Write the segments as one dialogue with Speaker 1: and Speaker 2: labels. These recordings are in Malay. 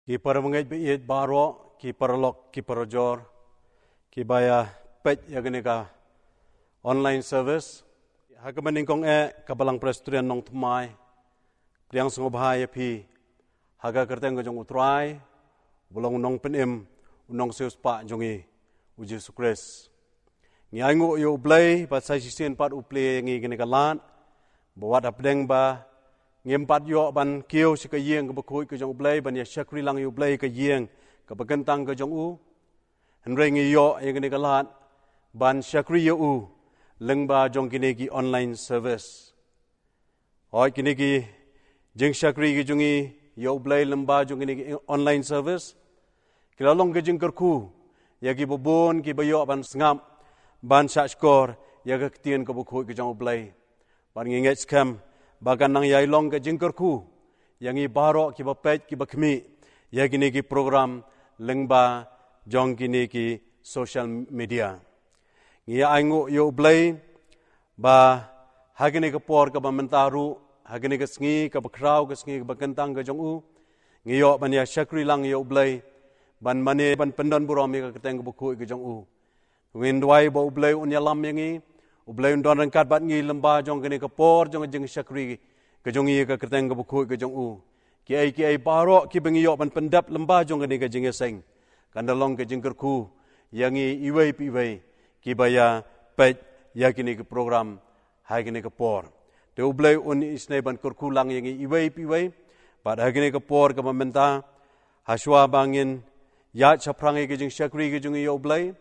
Speaker 1: Ki para mengait biit baro, ki paralok, ki parajor, ki baya pet yaganeka online service. Hagaman kong kabalang prestrian nong tumay, priang sungobhaya pi, haga kerteng gajong utray, bulong nong penim, unong siuspa jongi, uji sukres. Ngi aingu yo ublay, bat sa sisin pat uplay ngi ganekalan, bawat apdeng ba, ngimpat yo ban kiyo si kayeng kabakui ka jong ublay ban ya syakri lang yo ublay kayeng kabagantang ka jong u henreng yo yang gani kalat ban syakri yo u lengba jong kinegi online service oi kinegi jeng syakri ki jongi yo ublay lengba jong kinegi online service kilalong ka jeng kerku ya ki bobon ki bayo ban sngam ban syakor ya ka ketien kabakui ka jong ublay ban nginget skam bagan nang yai long ke jingkerku yang i baro ki bapet ki bakmi ya gini ki program lengba jong gini ki social media ngi aingu yo blay ba hagini ke por ke bamentaru hagini ke sngi ke bakrau ke sngi ke bakentang ke jong u ngi yo ban ya syakri lang yo blay ban mane ban pendon buram ke keteng ke buku ke jong u windwai bo blay unya lam yangi ublay undon rangkat bat ngi lemba jong kene kapor jong jeng syakri ke jong ye ke keteng ke buku ke jong u ki ai baro ki bengi yo ban pendap lemba jong kene ke jeng seng kandalong ke jeng kerku yang iwei piwei ki baya pet ya kini ke program hai kini kapor te ublay un isne ban kerku lang yang iwei piwei bat hai kini kapor ke mementa haswa bangin ya chaprang ke jeng syakri ke jong ye ublay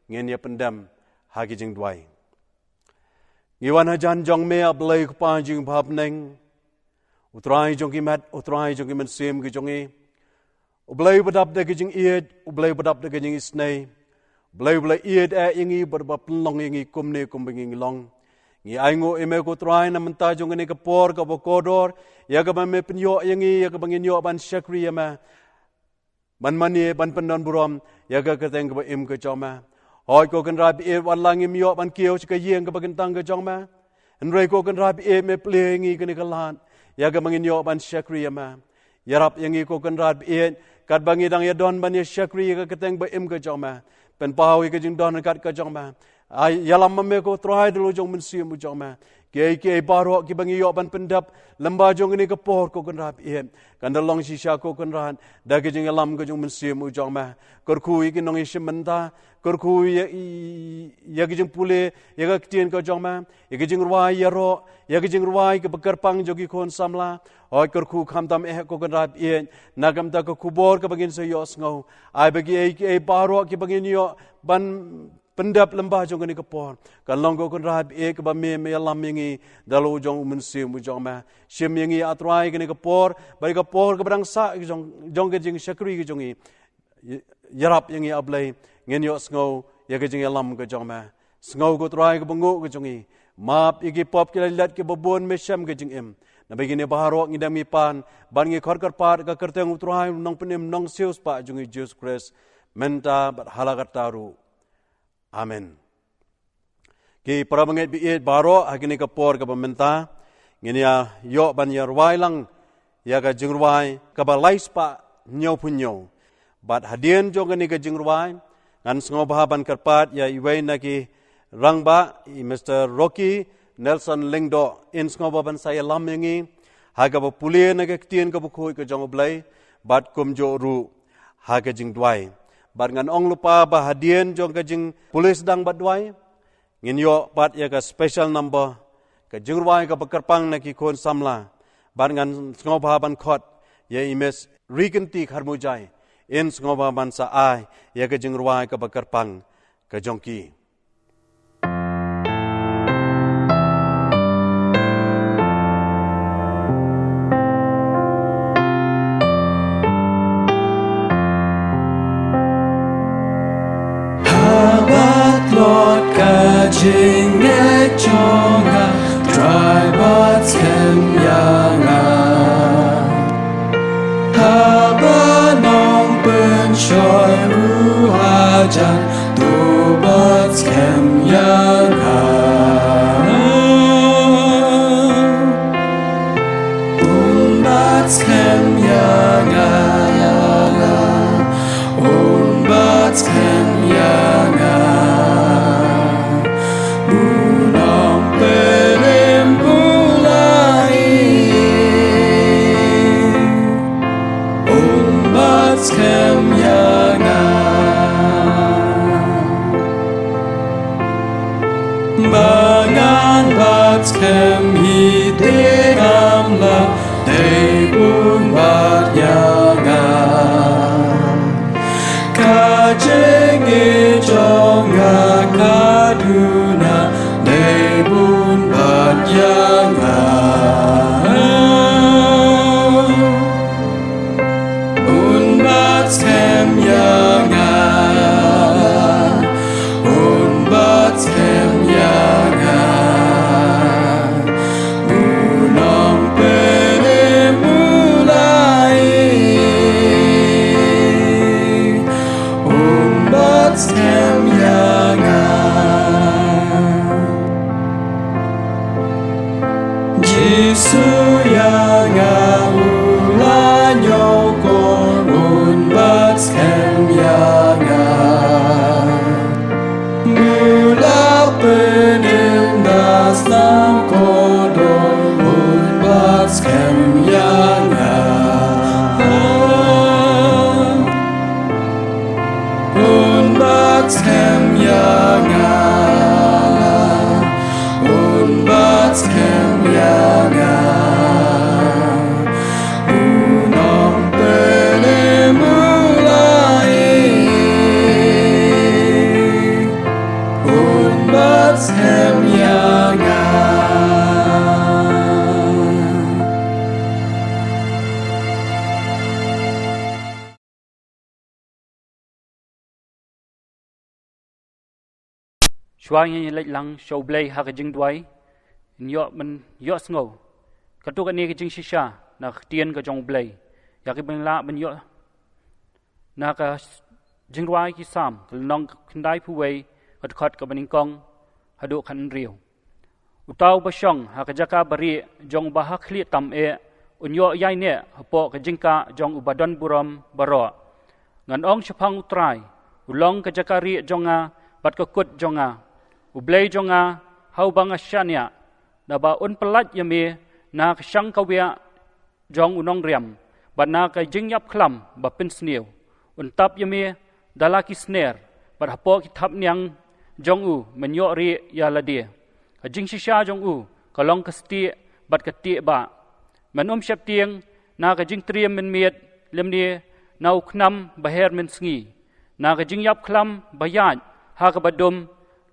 Speaker 1: ngen ya pendam ha ke jeng duai Iwan hajan jong me ablay kupa jing bhap neng, utrai jong kimat, utrai jong kiman sim ki jongi, ublay badap de ki jing ied, ublay badap de ki jing isnay, ublay ied ingi badap long ingi kumne kumbing long, ngi aingo eme ko utrai na menta jong ini kapor ka bokodor, ya ka me penyo ingi ya ka bangin yo ban syakri ya ma, ban mani ban pendon buram, ya ka keteng ka im ke choma. Hoi ko kan rabi wan langim yo ban kiyo chika yeng ka bagantang ka jong ma. Henrei ko kan rabi me plengi ka nikalan. Ya ka mangin yo ban syakri ya ma. Yarap yangi ko kan rabi kat bangi dang ya don ban ya syakri ka keteng ba im ka jong ma. Pen pahawi ka jing don kat ka jong ma. Ay yalam me ko trai dulu jong mensiam jong ma. Kiai baro ki bangi yo ban pendap lemba jong ini ka por ko kan rabi kan dalong sisya ko kan ran da ka jing yalam ka jong mensiam jong ma. Korku iki nong isim menta korku ya kijing pule ya ka ketien ka jong ma ya kijing ruai ya ro ya kijing ruai ke bekerpang jogi kon samla oi korku khamtam ko kan rap nagam ta ko kubor ka bagin so yo ngau ai bagi ai baro ki bagin yo ban pendap lembah jong ni kapor kan long ko kan rap ke ba me lam yangi dalo jong mensim jong ma sim yangi atrai ke ni kapor bai kapor ke badang sa jong ke jing syakri ke jongi yarap yangi ablay ngen yo ngau ya ke jing lam ke jong ma ngau ko trai ke bengu ke jongi map igi pop ke lat ke babon me syam ke jing em na begini baharo ngidam mi pan ban ngi khor pat ka kerteng utrai nong penim nong sius pa jongi Jesus Christ menta bat halagat taru amen ki para banget biit baro agini ka por ka pamenta ngini ya yo ban ya ruai lang ya ka jing ruai ka balais pa nyaw punyo bat hadien jo ngani ka jing ruai ngan sngo bahaban karpat ya iway na ki rangba Mr. Rocky Nelson Lingdo in sngo baban saya lam yangi haga ba pulie na ka ketien ka bukhoy ka jong oblay bat kumjo ru haga jing duai bat ngan ong lupa ba hadien jong ka jing pulis dang bat duai ngin yo bat ya ka special number ka jing ruai ka bakarpang na ki kon samla bat ngan sngo bahaban khot ya imes riganti kharmujai in sngoba bansa ai ya ka jing ruai ka bakarpang ka jongki
Speaker 2: Habat Lord ka jing e chonga try but skem yanga Shoy ruhajan tobat skem yanga umbat skem yanga jenge jonga kaduna nebun bat yang unbat kem yang unbat kem yang bunong pere mulai unbat kem yang Jisu yang ulan yokon unbat kem yang mula penim das nam kodon unbat kem yang unbat kem yang unbat kem yang unong pene mulai unbat kem yang
Speaker 3: Shwai yang lệch lăng show play ha cái jing đuôi, nhọ mình nhọ snow, cái tu cái này cái jing shisha, na tiền cái jong play, ya cái bên lạ bên nhọ, na cái jing đuôi cái sam, cái nong kendai phu way, cái khát cái bên kong, ha do khăn riu, utau basong ha cái jaka bari jong bahak khli tam unyo yai ne hapo cái jing ka jong ubadan buram baro, ngan ong chapang utrai, ulong cái jaka ri jonga, bat cái kut jonga. Ublay jonga hau banga shania na ba un pelat yami na ksang kawia jong unong riam ba na ka jingyap khlam ba pin snew un tap yami dalaki snare ba hapo ki thap nyang jong u menyo ri ya ladia ka jing shisha jong u ka long ka sti bat ka ti ba man shap tieng na ka jing triam min miet lemni nau khnam ba her min sngi na ka jingyap khlam ba yan ha ka badum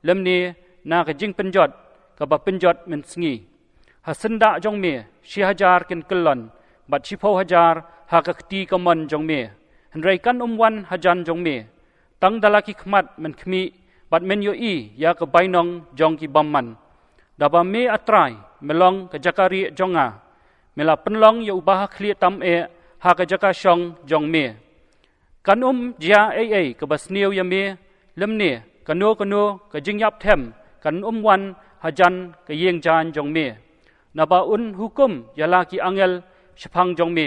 Speaker 3: lemni na ka jing penjot ka ba penjot min sngi hasinda jong me shi hajar kin kelon bat chipo hajar ha ka ti ka mon jong me hanrei kan wan hajan jong me tang dalaki khmat min khmi bat men yo I ya ka bainong jong ki bamman da ba me atrai melong ka jakari jonga mela penlong ya ubah khli tam ha ka jaka shong jong me kan jia ka basniu ya me lemni kano ka jingyap them kan wan hajan ka yeng jan jong me na ba hukum yala ki angel shapang jong me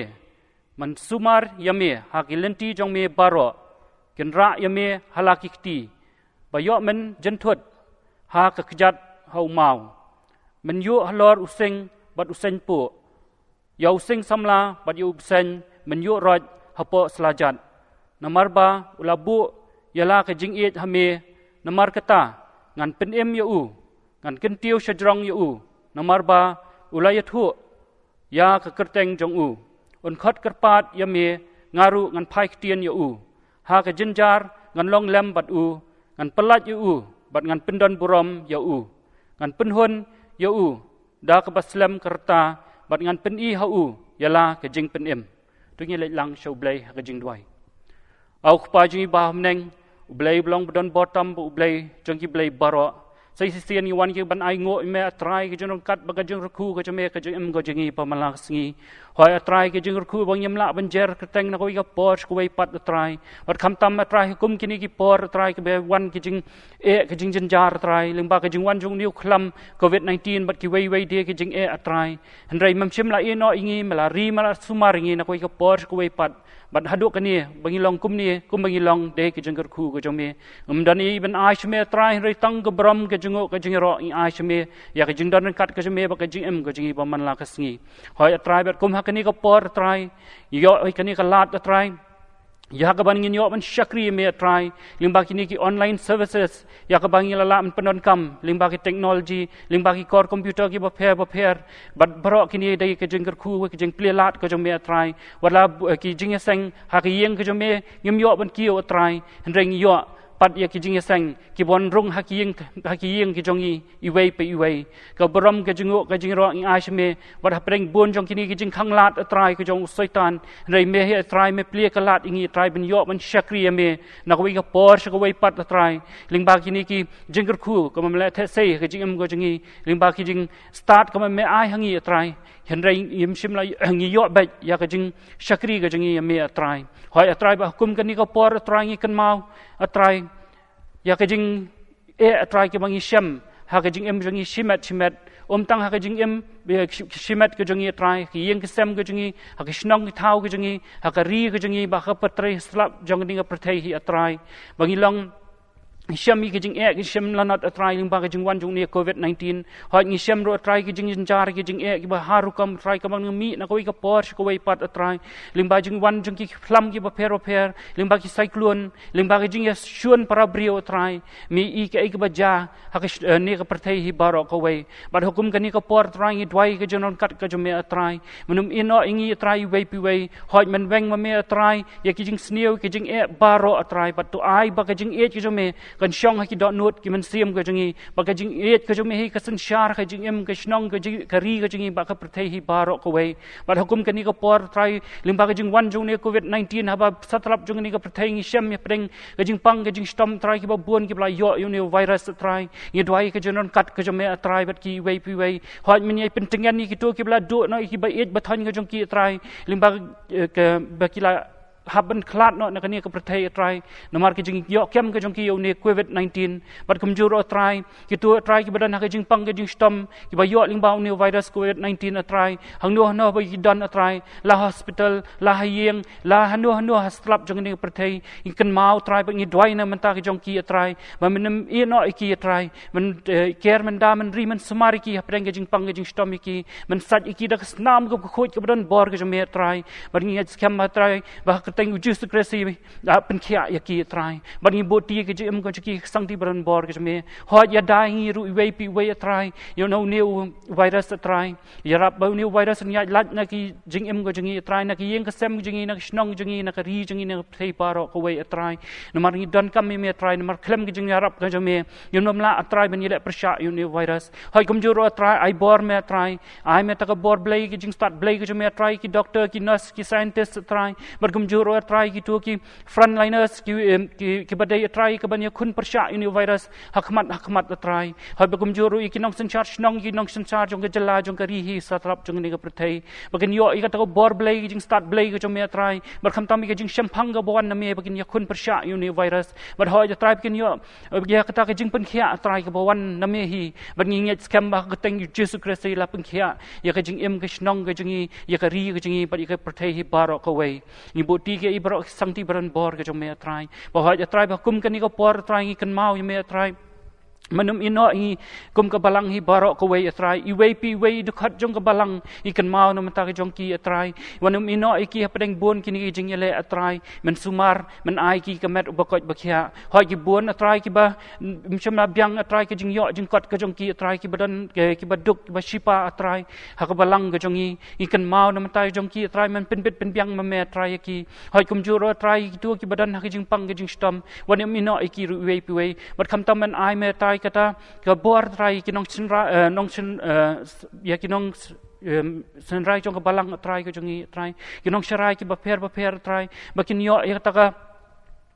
Speaker 3: man sumar yame ha ki lenti jong me baro kin ra yame halaki ti ba yo men jenthut ha ka kjat hau mau men yu halor useng bat useng pu ya useng samla bat yu useng men yu roj hapo slajat namarba ulabu yala ka jingit hame namar kata ngan pen yu ngan kentiu shajrong yu namar ba ulayathu ya ka kerteng jong un khot kerpat yame ngaru ngan phai tien yu ha ka jinjar ngan long lem bat ngan pelat yu bat ngan pendon buram yu ngan penhun yu da ka baslem kerta bat ngan pen I hau yala ka jing pen tu ngi lek lang show blay ka jing dwai au khpa jing ba mneng ublay blong bedon bottom ublay jongki blay baro sai sian ni wan ki ban ai ngo me atrai ki jong kat baga jong rku ka jame ka jong go jingi pamalang sngi hoi atrai ki jong rku bang yamla ban jer keteng na ko ka por ko wei pat atrai bat kham tam atrai kum kini ki por atrai ki be wan ki jing ka jing jar atrai ling ba ka jing wan jong niu khlam covid 19 bat ki wei de ki jing atrai handrai mam shim la no ingi mala ri mala sumar ingi na ko ka por ko wei pat bat haduk kani bangilong kum bangilong de ki jong rku ko jome dani ban ai shme atrai ri tang ka bram ka jingo ka jingro ai shme ya ka jing dan kat ka shme ba ka jing ka jingi paman la ka sngi hoi atrai bat kum hakani ka por atrai yo kani ka lat atrai Ya ka bangin yo man syakri me try limba kini ki online services ya ka bangin lala man penon kam limba ki technology limba ki core computer ki ba pair but barok kini dai ke jeng kerku ke jeng plelat ke jeng me try wala ki jeng seng ha ki yeng ke jeng me ngim yo ban ki yo try hendreng yo pat ya ki jing sang ki bon rung hakiyeng ki jongi iwei pe iwei ka bram ke jingo ka jing ro ai shme wat hapreng bon jong kini ki jing khanglat atrai ke jong soitan rei me he atrai me plie ka lat ingi atrai ben yo ban shakri me na ko ka por shko wei pat atrai lingba kini ki jingger khu ka me the sei ke jing em go jingi lingba ki jing start ka me ai hangi atrai henrei yim shim la ngi yo ba ya ka jing shakri ka jingi me atrai hoi atrai ba hukum kan ni ka por atrai ngi kan mau atrai ya ka jing atrai ke bangi sham ha ka jing em jingi shimet tang ha ka jing em shimet ke jingi atrai ki yeng ke sem ke jingi ha ka shnong ki thau ke jingi ha ka ri ke jingi ba ka patre slap jong ni ka prathai hi atrai bangi long Isham ki jing ki sham lanat atrai ling ba ki jing wan jung ni COVID-19 hoi ngi sham ro atrai ki jing jar ki jing ki ba haru kam trai ka bang mi na koi ka por ko wei pat atrai ling ba jing wan jung ki flam ki ba per ling ba ki cyclone ling ba ki jing shun para brio atrai mi ki ba ja ha ka ni ka prathai hi baro ko wei ba hukum ka ni ka por atrai ngi dwai ka jong kat ka jome atrai munum ino ingi atrai wei pi wei hoi man weng ma me atrai ya ki jing sneu ki jing baro atrai but to ai ba ka jing ki jome kan syong ki dot note ki man siam ka jingi ba ka jing ka jome hi ka san shar ka jing em ka shnong ka jing ka ri ka jingi ba ka prathai hi baro ko wei ba hukum ka ni ka por trai lim ba ka jing wan jung ni COVID-19 ha ba satrap jung ni ka prathai ngi sham ya preng ka jing pang ka jing stom trai ki ba buon ki bla yo ni virus trai ni dwai ka jing kat ka jome trai bat ki wei pi wei hoi min ye pentingan ni ki to ki bla do no ki ba et ba than ka jung ki trai lim ba ka ba ki la haban klat no na kani ka prathai trai namar ki jing yo kem ka jong ki yo ne COVID-19 bat kumjur trai ki tu trai ki badan ka jing pang ka jing stom ki ba yo ling ba ne virus COVID-19 trai hang no ba ki dan trai la hospital la hayeng la hanu haslap jong ni prathai in kan mau trai ba ni dwai na man ta ki jong ki trai ba min e no ki trai man ker man da man ri man sumari ki preng ka jing pang ka jing stom ki man sat ki da snam ko khoj ka badan bor ka jong me trai ba ni kem ma trai ba teng ujus kresi pen khia ya ki trai ban ni boti ke jim ko ki sang ti bran bor ke me ho ya dai ni ru wei pi wei trai you know new virus trai ya rap ba new virus ni lat na ki jing em ko jingi trai na ki yeng ka sem jingi na snong jingi na ka ri jingi na thei paro ko wei trai no mar ni don kam me trai no mar klem ke jing ya rap ka me you know la trai ban ni le prasha you new virus hoi kum juro trai ai bor me trai ai me ta ka bor blai ke jing start blai ke me trai ki doctor ki nurse ki scientist trai bar kum juro try ki tu ki frontliners ki badai try ka banya khun persha ini virus hakmat try ha bagum juru ki nong san charge nong ki nong san charge jong ka jala jong ka ri hi satrap jong ni ka prathai bagin yo i ka ta bor blai ki jing start blai ka jong me try bar kham tam ki jing shampang ga bon na me bagin ya khun persha ini virus bar ho ja try kin yo ya ka ta ka jing pen khia try ka bon na me hi bar ngi nge scam ba ka teng Jesus Christ la pen khia ya ka jing em ka snong ka jingi ya ka ri ka jingi bar ka prathai hi baro ka wei ni boti ke ibro sang ti bran bor ke jong me trai ba ha ja trai ba kum kan ni ko por trai ngi kan mau me trai manum ino i kum ka balang hi baro ko wei atrai I wei pi wei du khat jong ka balang I kan mau no mata ka jong ki atrai manum ino I ki hapdeng bon ki ni jing yele atrai men sumar men ai ki ka met ubakot bakhia hoi ki bon atrai ki ba mcham byang atrai ki jing yo jing kot ka jong ki atrai ki badan ki baduk ki ba shipa atrai ha ka balang ka jong I kan mau no mata jong ki atrai men pin bit pin byang ma me atrai ki hoi kum juro atrai ki tu ki badan ha ki jing pang ki jing stom wanum ino I ki ru wei pi wei bat kham tam men ai me atrai kata ke bor trai ki nong chin ya ki nong senrai jong ka balang trai ka jongi trai ki nong sharai ki ba per trai ba kin yo ya ta ka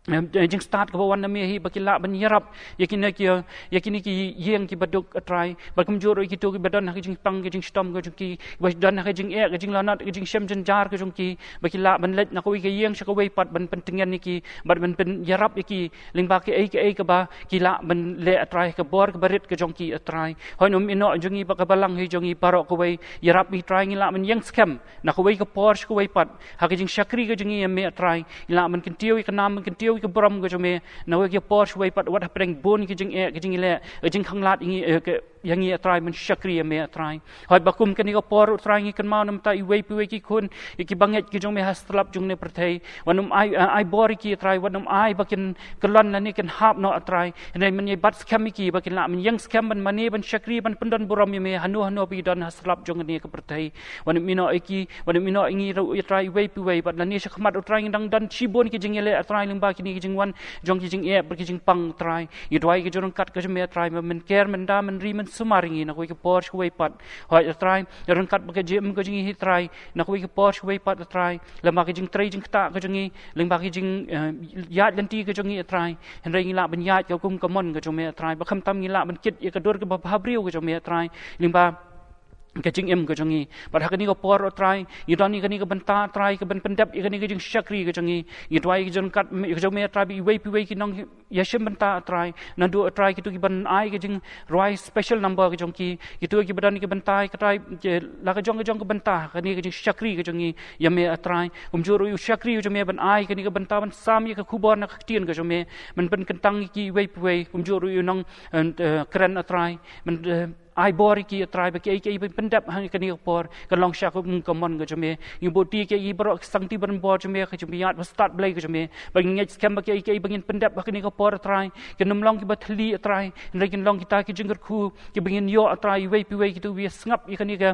Speaker 3: jing start ka wan na me hi bakila ban yarap yakini ki yeng ki baduk atrai bakum juro ki to ki badan ha jing pang ki jing stom ka ki ba dan ha jing ka jing lanat ka jing shem jan jar ka jong ki bakila ban let na ko ki yeng sha ka wei pat ban pentingan ni ki ban pen yarap ki lingba ki ka ba ki la ban le atrai ka bor ka barit ka jong ki atrai hoinum ino jongi ba ka balang hi jongi paro ko wei yarap mi trai ngi la man yeng scam na ko wei ka por ka wei pat ha ka jing shakri ka jongi me atrai la man kin tiwi ka nam kin riu ke bram ke jome na we ke por shwai pat wat hapeng bon ke jing ke jing le jing khanglat ingi ke yang ia try men syakri me try hoi bakum ke ni ko por try ngi kan mau nam ta i wei pi ki kun ki banget ki jong me hastrap jong ne perthai wanum ai bor ki try wanum ai bakin kelon na ni kan hap no try nei men ye bat scam ki bakin la men yang scam man mani ban syakri ban pendon buram me hanu pi don hastrap jong ne ke perthai wanum mino ki wanum mino ingi ro try wei pi wei bat na ni syakmat try dang dan chibon ki jing le try ling ba ki ni jing wan jong ki jing e ki jing pang try i dwai ki jong kat ke me try men care men da men ri men sumaringi na ko ke por shwai pat hoi try ron kat ba ke jim ko jing hi try na ko ke por shwai pat try la ma ke jing try jing ta ko jing ling ba ke jing yat ganti ko jing try hen ring la ban yat ko kum ko mon ko jong me try ba kham tam ngi la ban kit ye ka dor ke ba habriu ko jong me try ling ba kecing ke jongi pada kini ko por try idani kini ko benta try ke ben pendap kini ke jing syakri ke jongi idwai ke jon kat ke jong me try bi wei pi wei ki nong yashim benta try na do try ki tu ki ban ai ke jing roi special number ke jong ki itu ki badani ke benta ke try la ke jong ke benta kini ke jing syakri ke jongi ya me try juru yu syakri ke jong me ban ai kini ke benta ban sam ye ke kubor na ktien ke jong me men ben kentang ki wei pi wei juru yu nong keren try men ai bori ki try ba ki pendap hang kani por ka long sha ko mon ga jame yu boti ke i bro sang ti ban bor jame ka jame yat start blai ga jame ba ngi scam ba ki bangin pendap ba kani ko por try ke num long ki ba thli try nregin long ki ta ki jingar khu ki bangin yo try wei pi wei ki tu wi ngap i kani ka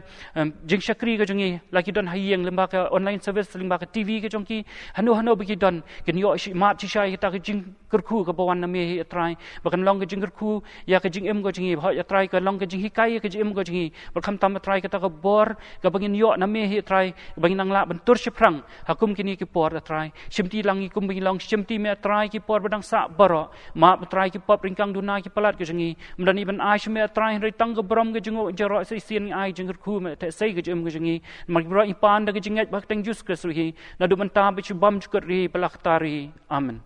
Speaker 3: jing shakri ga jangi la ki don hayeng lemba ka online service lemba ka tv ga jong ki hanu ba ki don ken yo shi mat chi shai ta ki jing kur khu ka bawan na me try ba kan long ga jingar khu ya ka jing em ga jingi ba ya try ka long ga jing kai ke jim go jingi berkham tam try kita ke bor ke bangin yo na me hi try bangin nang la bentur siprang hakum kini ki por try simti langi kum bangin long simti me try ki por badang sa baro ma try ki pop ringkang duna ki palat ke jingi mdani ban ai me try ri tang ke brom ke jingo jaro se sin ai jingr khu me te sei ke jim ke jingi ma bro ipan da ke jingat bak tang jus ke suhi na du ban ta bi bam chukar ri balak tari amen.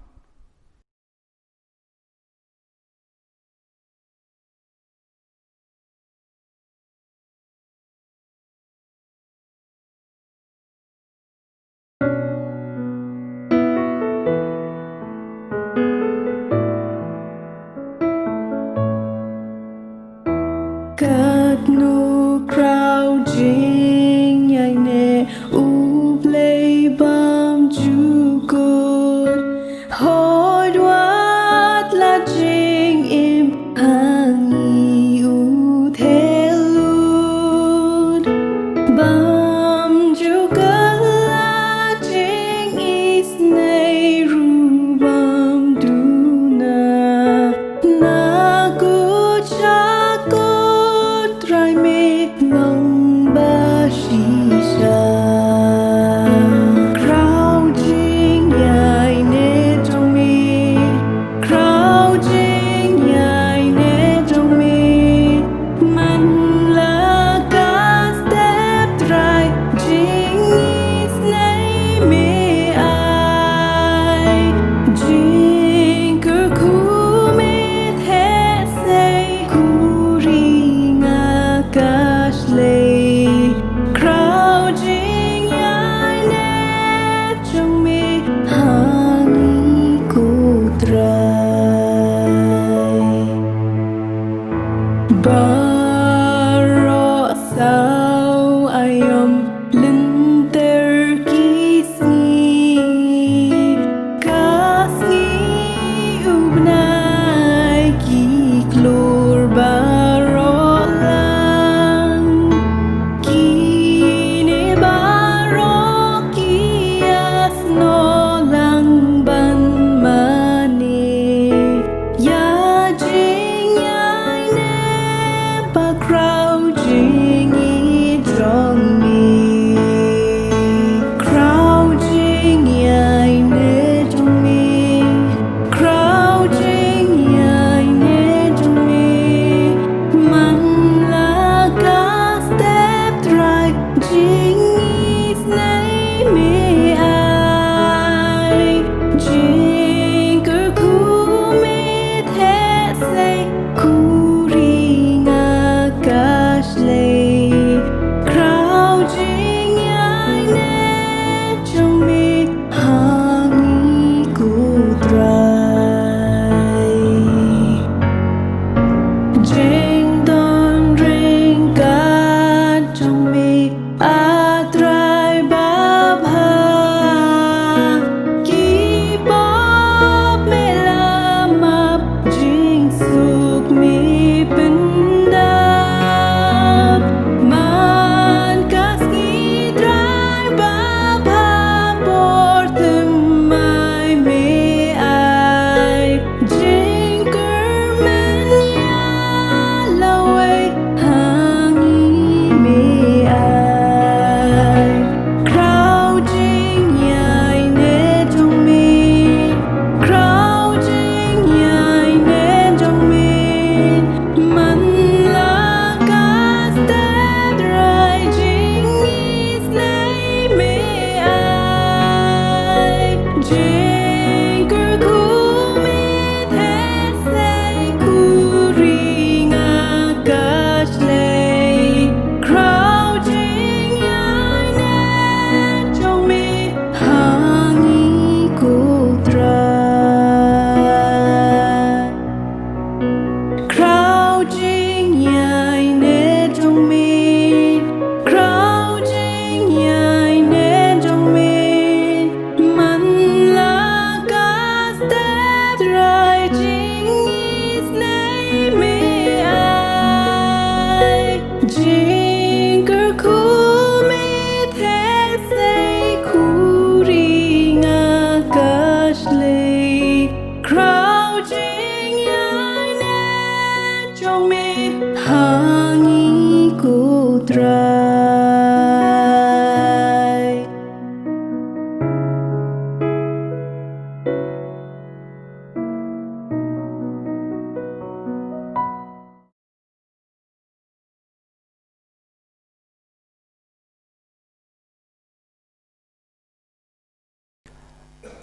Speaker 2: God no crouching yang ne ublay bam jugod hod wat la jing im hangi uthelud bam jugod la jing is nei rubam duna na good try make long bashisha crouching yai ne trong me crouching yai ne trong me man la ka step try jing is nay me ai jing kur khu me the say kuri Ashley crouching yai net trong me hani ko try baro sao ayam linter kisni kasni ubnai ki klor baro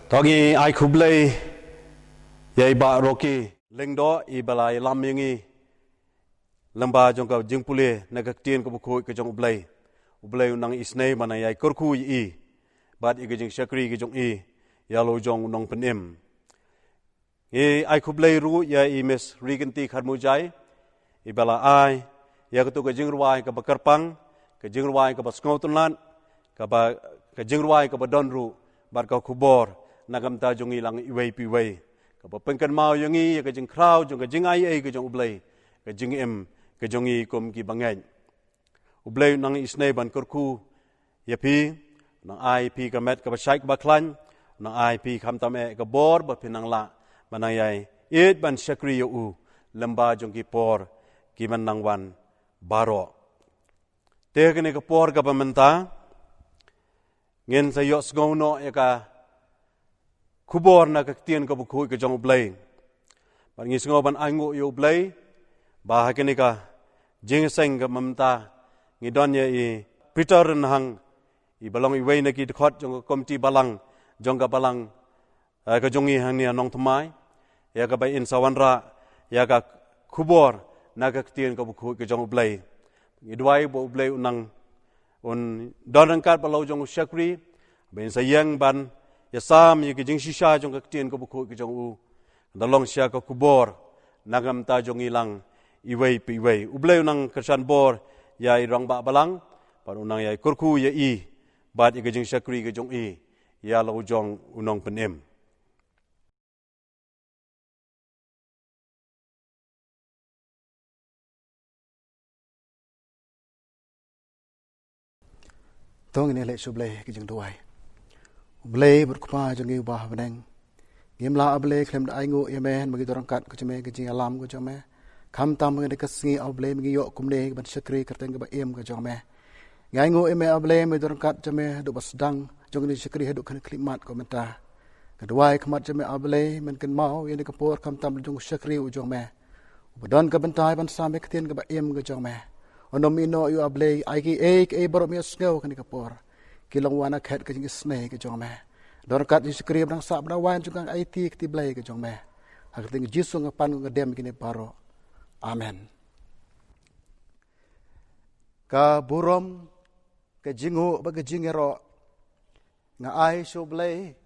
Speaker 1: Togi ai kublai yai ba roki lengdo I balai lam yangi lamba jong ka jingpule nagak tien ko buku ke jong ublai unang isnei mana yai korku I bat I ke jing syakri ke jong I ya lo jong unang penim ai kublai ru ya I mes rigenti kharmujai I bala ai ya ke tu ke jing ruai ke bakarpang ke jing ruai ke basngautunlan ke jing ruai ke badon ru bat ka kubor nagam ta jong ilang iwei piwei ka pengkan mau yangi ka jing krau jong ka jing ai ka jong ublai ka jing ka jong I kom ki bangai ublai nang isnei ban korku yapi nang ai pi ka met ka basaik ba klan nang ai pi kham tame ka bor ba pinang la manang yai it ban syakri u lamba jong ki por ki man nang wan baro te kene ka por ka pamenta ngen sa yo sgono ya ka kubor na kaktien ka bukhu ka jong ublai ban ngis ngo ban angu yo ublai ba hakene ka jingseng ka mamta ngidon ye I Peter hang I balong I wei na ki khot jong komti balang jong ka balang ka jong I hang ni nong thmai ya ka bai in sawanra ya ka kubor na kaktien ka bukhu ka jong ublai ngidwai bo ublai unang un don kat balo jong syakri ben sayang ban ya sam ye jing shisha jong ka tien ko bukhu ke jong u dalong sia ka kubor nagam ta jong ilang iwei pi wei ubleu nang kersan bor ya irang ba balang par unang ya kurku ya I bat ye jing syakri ke jong I ya lo jong unong penem
Speaker 4: tong ini lek sublai ke jeng duai ublai berkupa jeng I bah beneng gemla ublai klem da aingu yemen bagi dorang kat ke jeme ke jeng alam ke jeme kam tam ngi ke singi ublai ngi yo kumne ban syakri kerteng ke ba em ke jeme ngaingu eme ublai me dorang kat jeme do basdang jong ni syakri heduk kan klimat ko menta keduai kemat jeme ublai men ken mau ye ke por kam tam jong syakri u jong me badon ke bentai ban sampe ketien ke ba em ke jong me onom ino yu ablay ai ki baro mi sngau kan kapor kilong wana khat ka jing snei ke jong me dor kat ni skri bang sa bra wan jung ai ti ti blai ke jong me ak ting jisu ngapan ngadem kini paro amen ka burom ke jingu ba ke jingero nga ai so blai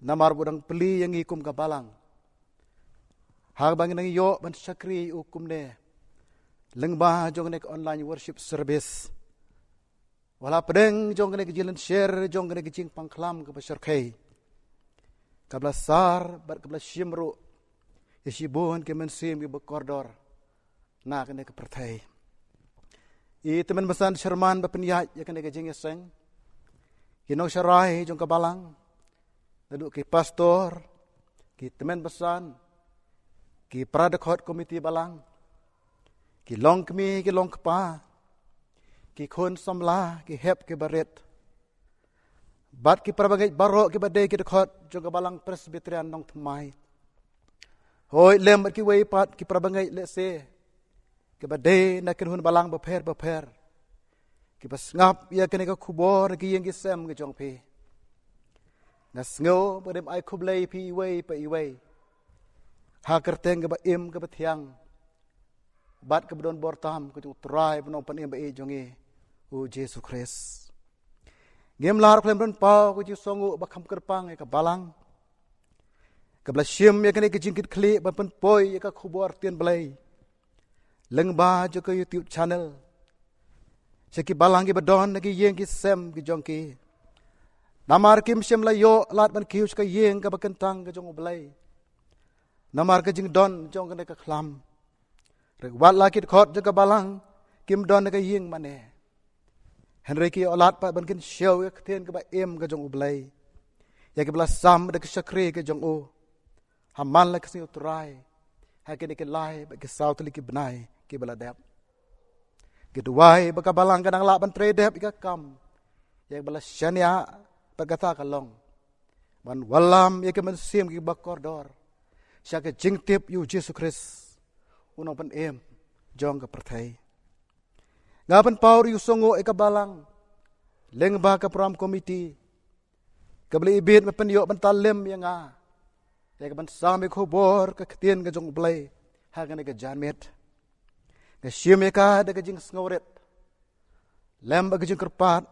Speaker 4: namar budang peli yang ikum ka balang hag bang nang yo ban sakri ukum ne lengba jong nek online worship service wala pedeng jong nek jilen share jong nek jing pangklam ke besar kai kabla sar bar kabla shimru yeshibon ke mensim ke bekordor na kene ke pertai I teman besan sherman bapenya ya kene ke jing yeseng kinong sharai jong ke balang duduk ke pastor ki teman besan ki pradekot komiti balang ki long kmi ki long kpa ki khon samla ki hep ki baret bat ki prabagai baro ki bade ki dekhot joga balang presbyterian nong thmai hoi lem ki wei pat ki prabagai le se ki bade na kin hun balang baper ki pas ngap ya kene ka khubor ki yeng ki sem ki jong phi na sngo badem ai khublei phi wei pa I wei ha kerteng ke ba im ke ba thiang bat ke bedon bortam ke utrai penong panim ba jongi u Yesus Kristus ngem lar klem don pau ke songu ba kham kerpang ke balang ke blasim ya kene ke jingkit kli ba pen poi ya ka khubor tien blai leng ba jo ke YouTube channel seki balang ke bedon ke yeng ki sem ke jongki namar kim sem la yo lat ban kius ke yeng ke ba kentang ke jong blai namar ke jing don jong ke ka khlam wat lakit khot jaga balang kim don ka ying mane henry ki olat pa ban kin show ek ten ka ba em ka jong ublai ya ke bla sam de ka shakre ke jong o hamal la kasi utrai ha ke ne ke lai ba ke saut li ki bnai ki bala dep ke duai ba ka balang ka nang la ban tre dep ka kam ya bala shania ba ka ta ka long ban walam ya ke man sim ki ba kordor sya ke jingtip yu Jesus Christ unang pan em jong ka perthai ngapan paur yu songo e ka balang leng ba ka pram committee Kebeli ibit pendiok bentalim yang ya ke bensami kubur ke ketien ke jong blay hagan ke janmet ke siemeka de ke jing sngoret lem ke jing kerpat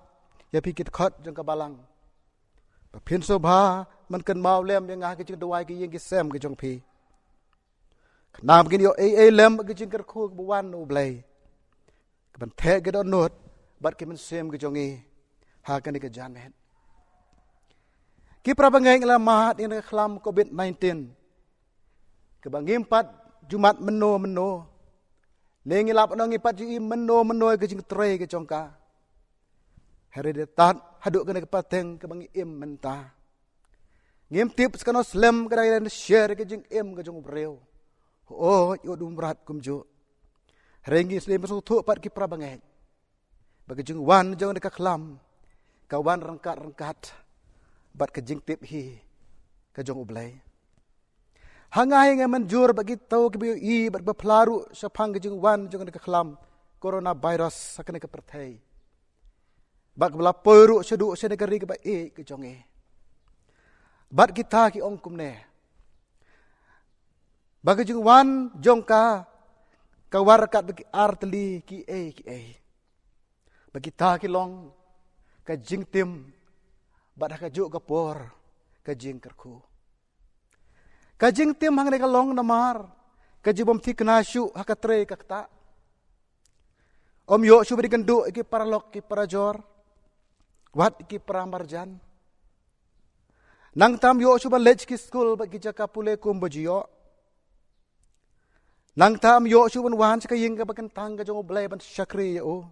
Speaker 4: ya pikit khot jong ke balang pin sobha man kan mau lem yang ke jing dawai ke yeng ke sem ke jong pi nam ke yo lem ke jing ker khu ke wan no blay ke ban the ke don not bat ke man sem ke jong hagan ke janmet Kipra bangai ngelamat ini kelam COVID-19. Kebangimpat Jumat meno. Lengilap nang ipat ji meno ke jing tre ke jongka. Hari detat haduk kena kepateng kebangi im mentah. Ngim tips kana slam kada share ke jing im ke jong breu. Oh yo dumrat kumju. Rengi slim su thu pat kipra bangai. Bagi jing wan jong dekat kelam. Kawan rengkat. Bat kejing tip hi kejong ublay. Hangai ngai menjur bagi tau kebiu bat berpelaru sepang kejing wan jong ke kelam coronavirus sakane ke pertai. Bat bela peru sedu senegari ke ba kejong Bat kita ki ongkum ne. Bagi jing wan jong ka kawarakat bagi arteli ki Bagi ta ki long kejing tim bat kajuk kapor kajing kerku kajing tim hang neka long namar kajibom ti knashu hakatre kakta om yo shu beri kendu iki paralok ki parajor wat iki pramarjan nang tam yo shu balej ki school bagi jaka pule kumbojio nang tam yo shu ban wan sakaying ka bakan tang ka jong blai ban syakri yo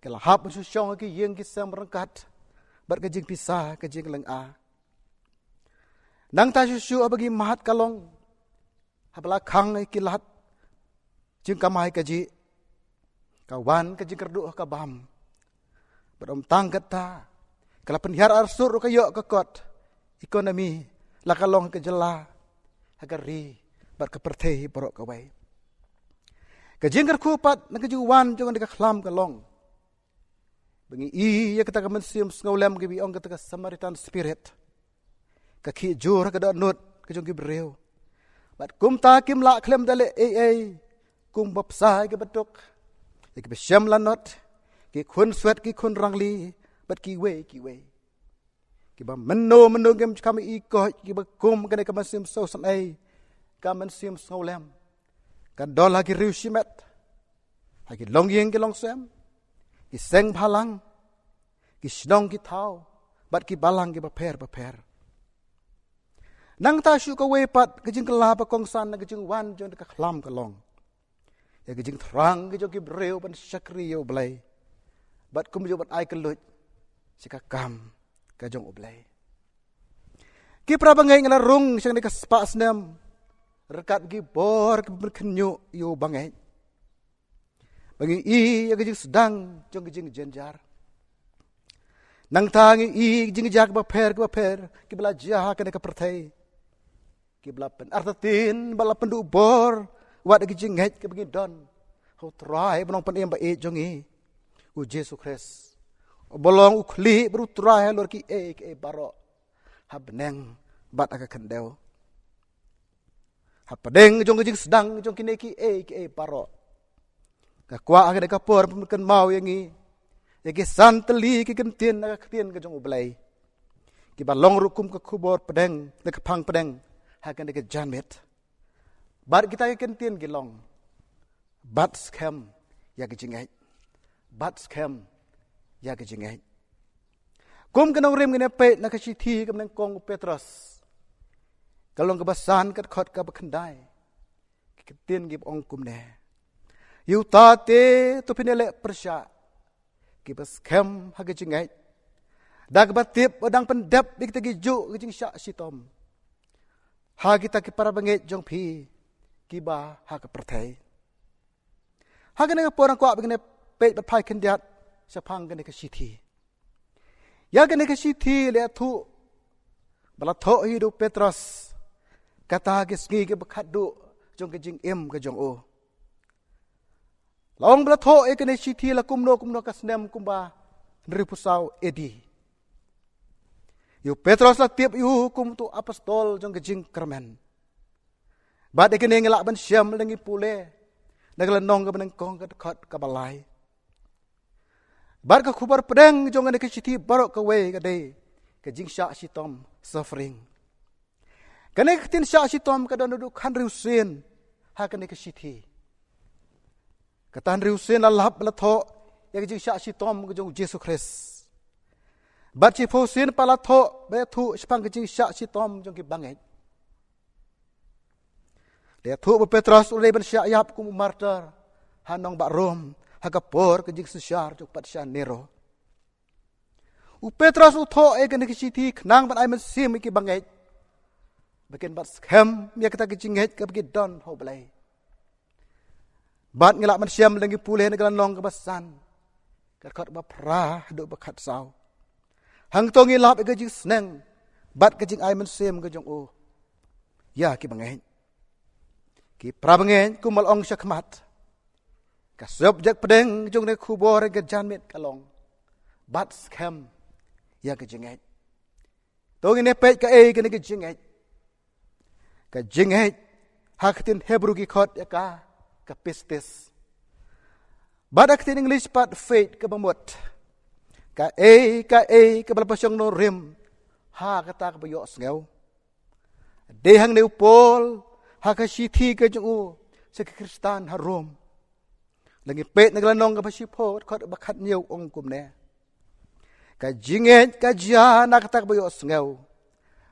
Speaker 4: kala hap su syong ki yeng ki sam rengkat bat kajing pisah kajing leng nang ta susu bagi mahat kalong habla khang kilat jing kamai kaji kawan kajing kerdu ka bam badom tangkat ta kala penhiar arsur kayo kakot ekonomi la kalong ke jela agari bat kepertei borok kawai kajing kerkupat nang kajing wan jong ka khlam kalong Bengi ya kita kamen siam ngolem gibi ong kita Samaritan spirit. Kaki jur kada nut kejong gibreu. Bat kum ta kim la klem dale kum bapsa ke betuk. Ki besyam lanot ki kun swet ki kun rangli bat ki we. Ki ba meno gem kami iko ki ba kum kene kamen siam so san kamen siam ngolem. Kan dol lagi riu simet. Lagi long yeng ki long sem. Ki seng palang, ki snong ki tau, bat ki balang ki baper. Nang ta syu ka wepat kejing kela pa kongsan na kejing wan jong ka khlam kalong. Ya kejing terang kejong ki breu pan syakri yo blai. Bat kum jo bat ai kelut sika kam kejong oblai. Ki prabangai ngalarung syang ka spas nem. Rekat ki bor ki berkenyu yo bangai. Bagi ya kejing sedang jong kejing jenjar. Nang tangi kejing jak baper ki belajar kena ke pertai. Ki belapen artatin bala pendu bor wat kejing ngai ke bagi don. Ho try benong pen em ba jong u Yesus Kristus. Bolong ukli beru try lor ki ke baro. Habneng bat aga kendel. Hapadeng jong kejing sedang jong kine ki ke baro. Kakwa agak kapor pemkan mau yang ini, yaki santeli ki kentien ke jong ublai, ki balong rukum ke kubor pedeng, ke pang pedeng, hakan ke janmet. Bar kita ke kentien gilong, bat scam ya ke jingai, bat scam ya ke jingai. Kum kenong rim kene pe nak siti ke meneng kong Petrus, kalong kebasan kat khot ka bekendai, ki kentien gi ong kum ne. Yu tate tu pinele persya kibas kem hage jingai dag batip odang pendap dik tagi ju gijing syak sitom ha kita ki para banget jong pi kiba ha ka pertai ha gane porang kwa begene pe pai kendiat sapang gane ka siti ya gane ka siti le thu bala tho hidup Petrus kata ge sgi ge bakhadu jong gijing em ge jong o Laong bela tho ekene siti la kumno kasnem kumba nri pusau edi. Yu Petros la tiap yu hukum tu apostol jong kejing kermen. Bat de kene ngelak ban syam lengi pule. Naglanong ka beneng kong kat kabalay. Bat ka kubar pedang jong ane keciti barok ka way ka day. Kejing syak sitom suffering. Kene ketin syak sitom ka duduk handri usin. Ha kene keciti. Kata handri usin alap lato. Ya kejing syak sitom ka jong Yesus Kristus. Bat si fosin pala tho be thu spang kejing syak sitom jong ki bangit. Dia thu be Petrus ulai ban syak yap ku martyr hanong ba Rom hakapor kejing susyar jong pat sya Nero. U Petrus u tho e kene keciti knang ban ai men sim ki bangit. Bakin bat scam ya kata kejing het ka bagi don ho blai. Bat ngelak man syam lengi pulih negala nong kebasan. Kat ba pra duk bakat sau. Hang tongi lap ke jing seneng, bat ke jing ai men sem ke jong o. Ya ki bangen. Ki prabangen ku malong syakmat. Ka subjek pedeng jong ne kubor ke janmit kalong. Bat scam ya ke jinget. Tongi ne pet ke e ke ne ke jinget. Ka jinget haktin Hebrew ki khot ya ka pistis. Bat aktin English pat faith ke bamut. Ka balpasyong no rim ha kata ka bayok sngau dehang neu pol ha ka siti ka jung sa Kristan harom lagi pet naglanong ka pasipot kot bakat niyo ong kumne ka jinget ka jana kata ka bayok sngau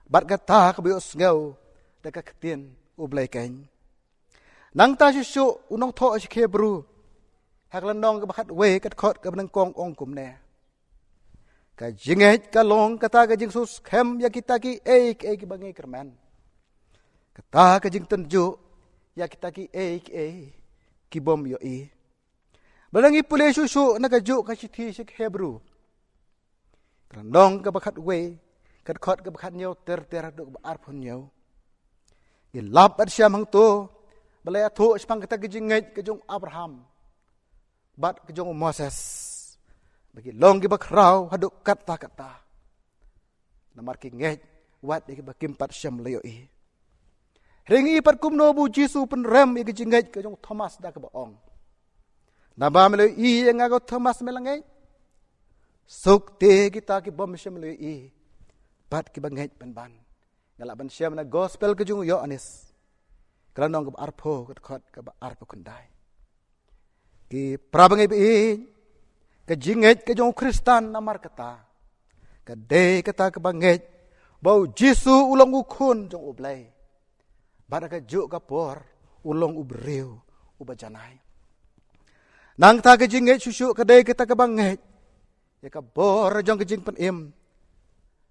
Speaker 4: bat kata ka bayok sngau da ka ketin ublay ken nang ta sisu unong tho si Hebrew ha klanong ka bakat we kat kot ka benang kong ong kumne ka jinget ka long kata ka jing sus kem ya kita ki ki bangai kerman kata ka jing tenju ya kita ki ki bom yo i balangi pule susu na ka ju ka siti sik Hebrew krandong ka bakat we kat khot ka bakat nyo ter duk ar phun nyo ilap at syam hang to balay atho spang kata ka jinget ka jong Abraham bat ka jong Moses bagi long ki bakraw haduk kata namar ki nget wat ki bakim pat syam layo i ringi pat kumno bu Jisu pen rem ki jinget ke jong Thomas da ka baong naba melo i nga ko Thomas melangai sukte kita ki bom syam layo i pat ki banget pen ban ngala ban syam na gospel ke jong Yohanes kranong ka arpo kat ka arpo kundai ki prabangai bi kejinget ke jong Kristan namar kata. Kade kata kebanget. Bau Jisu ulong ukun jong ublay. Bada ka juk kapor ulong ubriu ubajanay. Nang ta kejinget susu kade kata kebanget. Ya kabor jong kejing penim.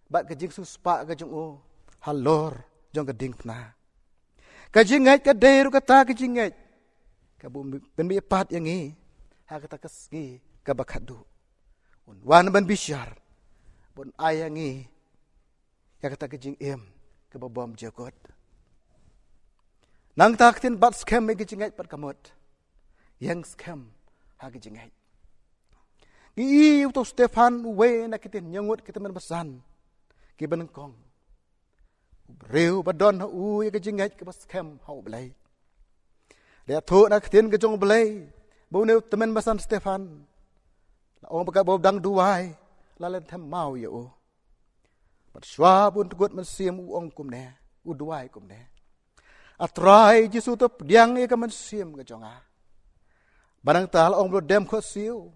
Speaker 4: Bat kejing suspa ke jong u. Halor jong keding pna. Kejinget kade ru kata kejinget. Kabum penbipat yang i. Ha kata keski. Kabakadu. Wan ban bisyar. Bon ayangi. Ya kata kejing kababom jagot. Nang taktin bat scam me kejingat pat kamot. Yang scam ha kejingat. Gi to Stefan we na kitin nyangut kita menbesan. Ki benengkong. Breu badon ha ya kejingat ke scam ha blai. Dia thu na kitin ke jong blai. Bu ne temen besan Stefan. Orang pakai bau dang duai, lalu tem mau ya o. Bersuah pun tukut mensiam uong kumne, uduai kumne. Atrai Jisu tu diang ia ke mensiam ke jonga. Barang tal orang belum dem kau siu,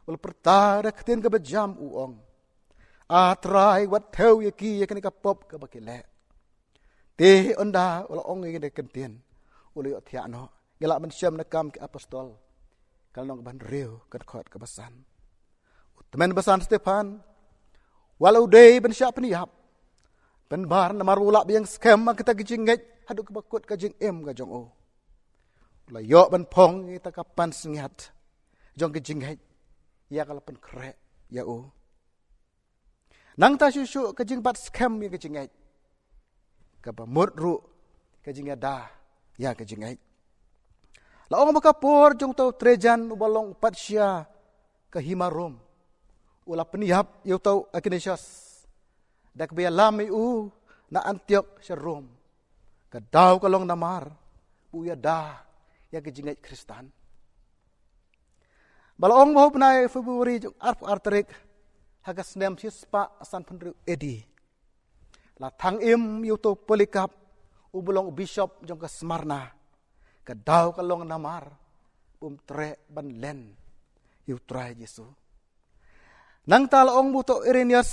Speaker 4: belum pertara ketin ke bejam uong. Atrai wat teu ya ki ya kena kapop ke bakile. Teh onda ulah ong ia kena kentien, ulah tiano. Gelak mensiam nakam ke apostol. Kalau nong ban riu ke kot ke besan. Teman besan Stefan, walau day ben siap peniap, ben bar namar ulak biang scam kita kejinget, haduk kebakut kejing ka jong o. Layok ben pong kita kapan sengiat, jong kejinget, ya kalau pen krek ya o. Nang ta susu kejing pat scam ya kejinget, kabamut ru kejing dah ya kejinget. Laong makapor jong tau trejan ubalong pat sia ke himarom. Ulah peniap, you tahu Akinesias. dak bia lami u na Antiok Sharom. Kadau kalong namar buya da ya kejingat Kristan. Balong mo na Februari jung arterik hagas nem sispa asan penru edi. La thang im yuto polikap ubulong bishop jong ke Semarna. Kadau kalong namar tre ban len yutrai Yesu. Nang talong buto Irenius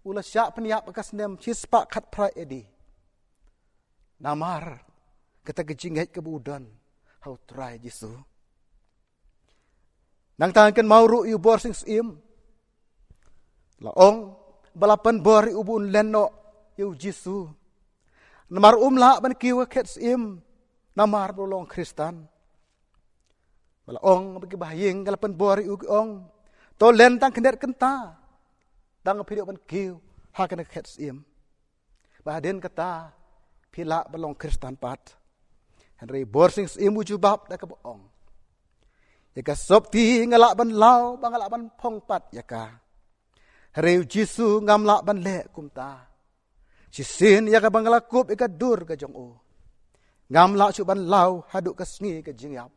Speaker 4: ula syak peniap akas nem sispa kat pra edi. Namar kata kejingat kebudan hau trai Yesu. Nang tangken mauru yu bor sing im. Laong balapan bor ubun leno yu Yesu. Namar umla ban kiwa ket im namar bolong Kristan. Balaong bagi bahayeng galapan bor yu ong to len tang kender kenta. Dang pidio ban kiw hakan ket im. Baden kata pila balong Kristan pat. Henry borsing im ujubab da kaboong. Yaka sopti ngalak ban lau bangalak ban pongpat yaka. Henry Jisu ngamlak ban le kumta. Sisin yaka bangalakup yaka dur ka jong o. Ngamlak su ban lau haduk ka sngi ka jingyap.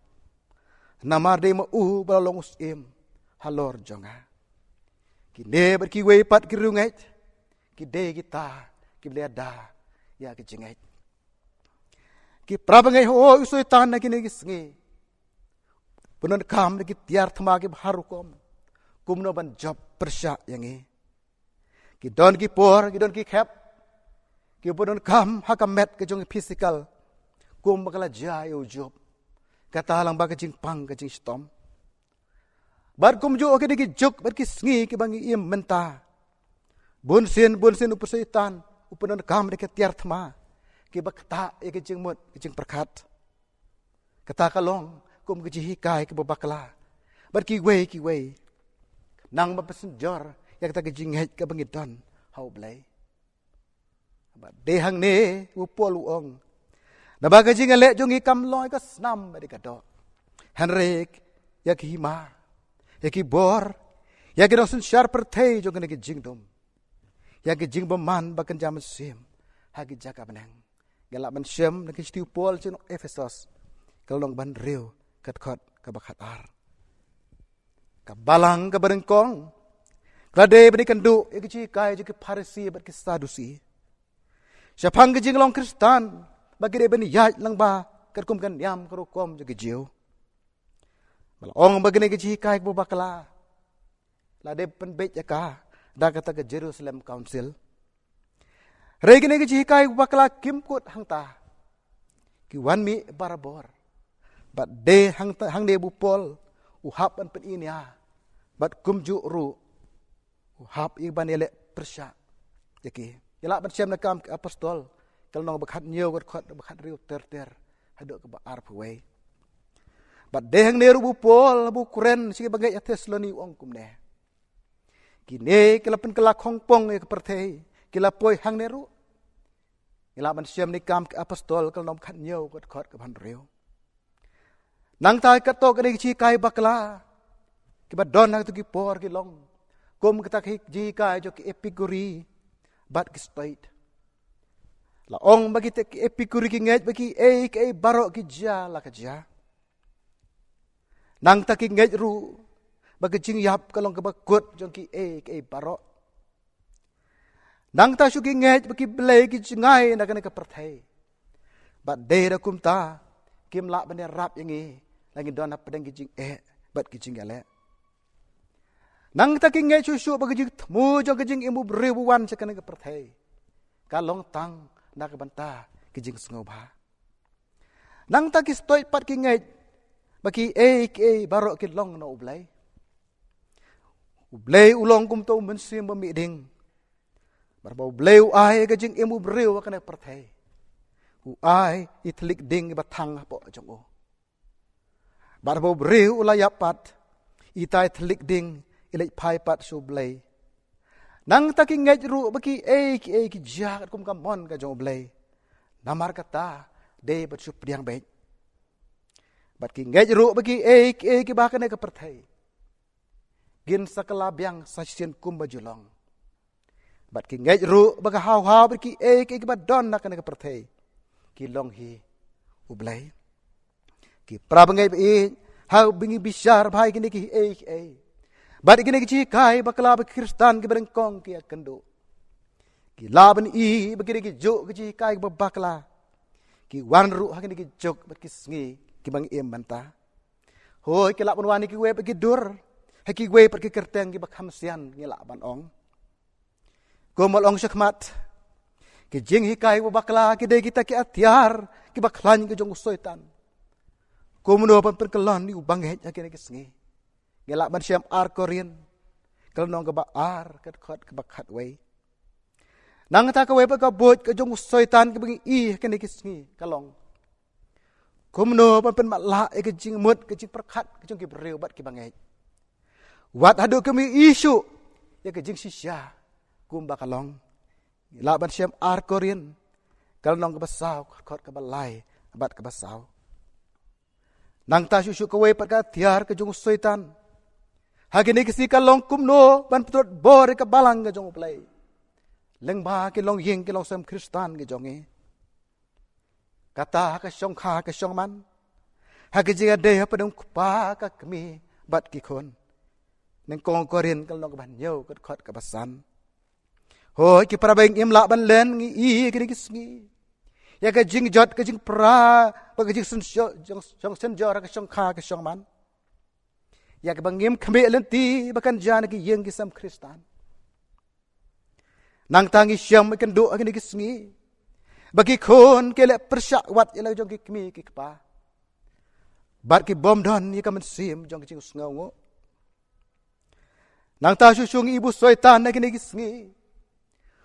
Speaker 4: Namar de ma u balong usim halor jonga. Kine berkiwe pat kirunget. Kide kita kibliada ya ka jinget. Ki prabangai ho usoy tan na kini sngi. Punon kam na ki tiar thama ki harukom. Kumno ban job persya yangi. Ki don ki por, ki don ki khep. Ki punon kam hakamet ke jong physical. Kum bakala jaya job. Kata lang ba ka jing pang ka jing stom. Bar kum jo ke ki juk bar ki sngi ki bangi im menta. Bunsin upusaitan upunon kam na ki tiar thama. Ki bakta e ki jing mut ki jing perkat. Kata kalong kum ki hikai ki babakla. Bar ki wei. Nang mapasenjor ya kata ki jing het ka bangidon hau blai. Ba dehang ne upol uong. Nabaga jing ale jong ikam loy ka snam ba dikado. Henrik ya ki hima. Ya ki bor. Ya ki dosun syar pertei jong ki jing dum. Ya ki jing beman bakan jaman sim. Hagi jaka benang. Galak ban syem na ki stiu pol chin Efesos. Kalong ban riu kat khot ka bakat ar. Ka balang ka barengkong. Klade bani kandu iki kai je ki Farisi bat ki Sadusi. Syapang ki jinglong Kristan bagi de bani yaj lang ba kat kum kan yam karo kom je ki jiu. Balong bagi ne ki kai bu bakla. Lade penbet jaka da kata ke Jerusalem Council. Regine ki kai bu bakla kimkut hangta. Ki wan mi barabor. Bat de hang de bu pol uhap an pen inia. Bat kumju ru uhap iban ele persya. Jaki yala ban syam nakam apostol kal nong bakhat nyew khot bakhat riu ter haduk ke baar pawai. Bat de hang ne ru bu pol bu kuren sige bagai Tesaloni ong kumne. Kine kelapen kelak hongpong e kepertei kila poi hang ne ru. Yala ban syam nikam apostol kal nong bakhat nyew khot ke ban riu. Nang tay katok ni chi kai bakla. Kiba don nang tu ki por ki long. Kum kita ki ji kai jo ki epikuri. Bat ki stoit. La ong bagi te ki epikuri ki nget bagi ki barok ki ja la ka ja. Nang ta ki nget ru. Bagi jing yap kalong ke bakut jong ki barok. Nang ta su ki nget bagi belai ki jingai na ka perthai. Bat de da kum ta. Kim la bani rap yangi. Lagi don apa dengan kijing bat kijing ale. Nang taking ngay susu bagi kijing temu jong kijing imu beribuan sekarang ke perthai. Kalong tang nak banta kijing sengoba. Nang taki stoi pat kingay bagi barok kilong na ublay. Ublay ulong kumto mensim bemiding. Barba ublay uay kijing imu beriu akan perthai. Uay itlik ding batang po jong o. Barbo beriu ulayapat, itai telik ding, ilai pai pat sublay. Nang taking ngej ru bagi ki jahat kum kamon ka jong blay. Namar kata, de bat sup diang baik. Bat ki ngej ru bagi ki bahkan ka perthai. Gin sakalabyang sasyen kum bajulong. บัดกิเงยรู้บักฮาวฮาวบัดกิเอกบัดดอนนักในประเทศกิลองฮีอุบเลยกิปราบเงยไปฮาวบิงบิชาร์พายกินกิเอบัดกินกิจีกายบักลาบคริสตันกิบรังกองกิอากันดูกิลาบันบักกิจุกิจีกายบักลากิวันรุฮากินกิจุกบัดกิสงีกิบังมันตาโหยกิลาบันวานิกิเวบักกิดูร์ให้กิเวบัดกิกระเตงกิบักฮัมเซียนกิลาบันองกูมลองชักมัดกิจิงฮิกายบักลากิเดกิตากิอัตยาร์กิบักลันกิจงอุตันกูมโนปันเป็นกลอนนี่อุบังเหตุกินกิสงีกิลาบันเชียมอาร์กอรินกลนองกบักอาร์กัดขัดกบักขัดไว้นังตากเวปกับบุตรกิจงอุตันกิบังกินกิสงีกลองกูมโนปันเป็นมัลละกิจิงมุดกิจิงประคัดกิจงกิบเรียวบัดกิบังเหตุวัดหาดูก็มีอิสุยังกิจิงชิชากุมบักลองลาบันเชียมอาร์กอรินกลนองกบัสาวขดกบัลไลบัดกบัสาวนังตาชุกเวปกาทิยาร์กจงสุยตันหากนี่กิสิกลองกุมโนบันปตรบอร์กบัลังกจงอุปเลยเล็งบากิลองยิงกิลองเซมคริสตันกจงเงกาตาหากชงขากชงมันหากจิกาเดียปดงคุปากกมีบัดกิคนนังกองกอรินกลองกบันเยวกขดกบัสันโหยกิปราเบงอิมลาบันเลนงี้กินกิสงี้ยากจิงจดกจิงปราปกจิงสันจงสันจอรักชงขากับชงมันยากบังอิมขมิเลนตีบักันจานกิยังกิสัมคริสตันนางtangi syamกันดูกินกิสงี้บagiคนกิเลปรชะวัดยาลจงกิขมีกิกปาบัดกิบอมดอนยามันซิมจงกิจิงสงาวนางตาชุชงibu soitanกินกิสงี้